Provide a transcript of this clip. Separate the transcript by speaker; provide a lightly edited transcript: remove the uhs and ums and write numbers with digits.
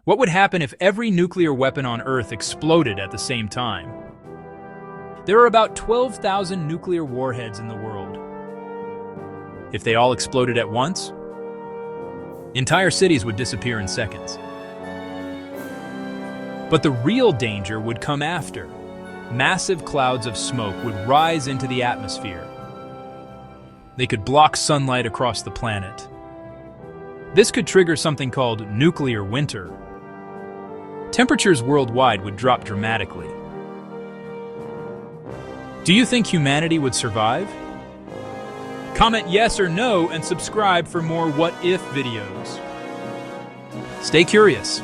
Speaker 1: What would happen if every nuclear weapon on Earth exploded at the same time? There are about 12,000 nuclear warheads in the world. If they all exploded at once, entire cities would disappear in seconds. But the real danger would come after. Massive clouds of smoke would rise into the atmosphere. They could block sunlight across the planet. This could trigger something called nuclear winter. Temperatures worldwide would drop dramatically. Do you think humanity would survive? Comment yes or no and subscribe for more what if videos. Stay curious.